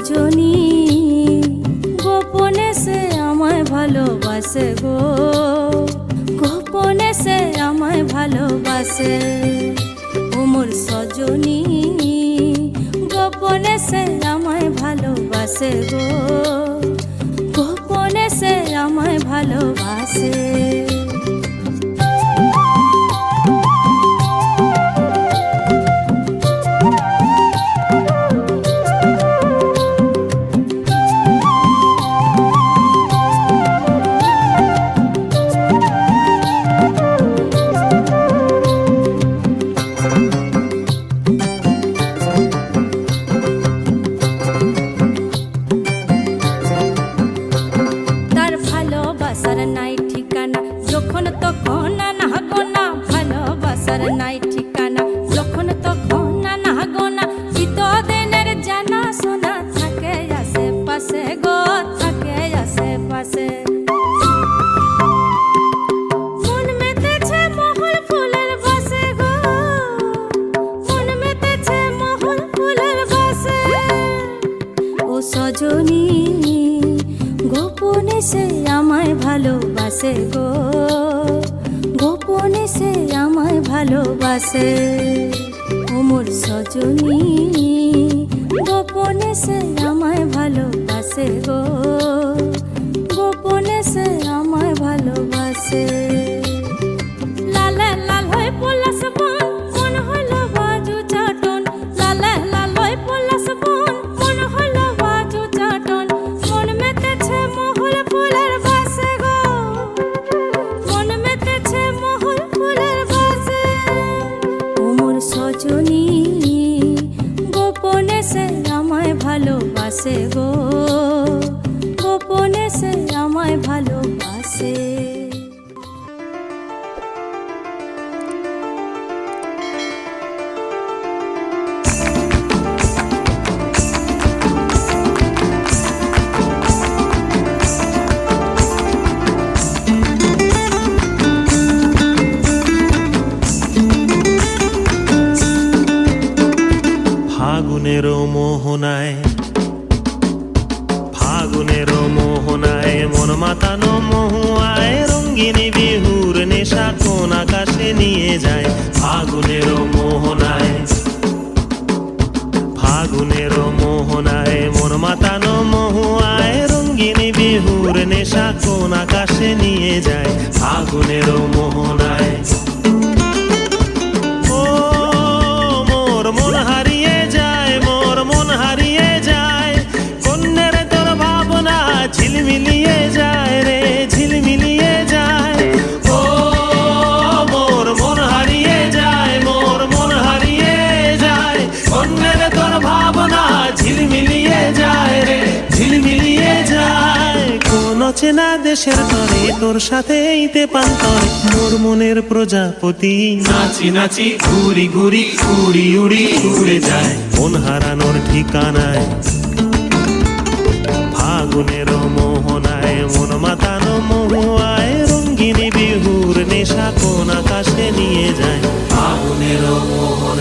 সজনী গোপনে সে আমায় ভালোবাসে গো, গোপনে সে আমায় ভালোবাসে। ও মোর সজনী গোপনে সে আমায় ভালোবাসে গো, গোপনে সে আমায় ভালোবাসে। নাই ঠিকানা যখন তখন না গোনা, ভালোবাসার নাই ঠিকানা যখন তখন না গোনা। চিতদিনের জানা শোনা থাকে আশেপাশে গো, থাকে আশেপাশে। মন মেতেছে মহল ফুলের বাসে গো, মন মেতেছে মহল ফুলের বাসে। ও সজনী গোপনে সে আমায় ভালোবাসে গো, গোপনে সে আমায় ভালোবাসে। ও মোর সজনী গোপনে সে আমায় ভালোবাসে গো, গোপনে সে আমায় ভালোবাসে। লালে লাল হয়ে পলাশ বন মন হলো বাজু চাটন, লালে লাল হয়ে পলাশ বন মন হলো বাজু চাটন। মন মেতেছে মহল ফুলের বাসে গো, মন মেতেছে মহল ফুলের বাসে। ও মোর সজনী গোপনে সে আমায় ভালোবাসে গো, গোপনে সে আমায় ভালোবাসে। ফাগুনের মোহনায়, ফাগুনের মোহনায় মন মাতানো মহুয়ায় রঙ্গিনী বিহুর নেশা কোন আকাশে নিয়ে যায়। ফাগুনের মোহনায়, ফাগুনের মোহনায় মন মাতানো মহুয়ায় রঙ্গিনী বিহুর নেশা কোন আকাশে নিয়ে যায়। ফাগুনের মোহনায় ও মোর মন হারিয়ে যায়, মোর মন হারিয়ে যায়। কন্যের তোর ভাবনা ঝিলমিলিয়ে যায় রে, ঝিলমিলিয়ে যায়। ও মোর মন হারিয়ে যায়, মোর মন হারিয়ে যায়। কন্যের তোর ভাবনা ঝিলমিলিয়ে যায় রে, ঝিলমিলিয়ে যায়। কোন চেনা দেশের তরে তোর সাথে ইতে পান্তরে মোর মনের প্রজাপতি নাচি নাচি ঘুরি ঘুরি উড়ি উড়ি উড়ে যায় মন হারানোর ঠিকানায়। ফাগুনের মোহনায় মন মাতানো মহুয়ায় রঙ্গিনী বিহুর নেশা কোন আকাশে নিয়ে যায়। ফাগুনের মোহনায়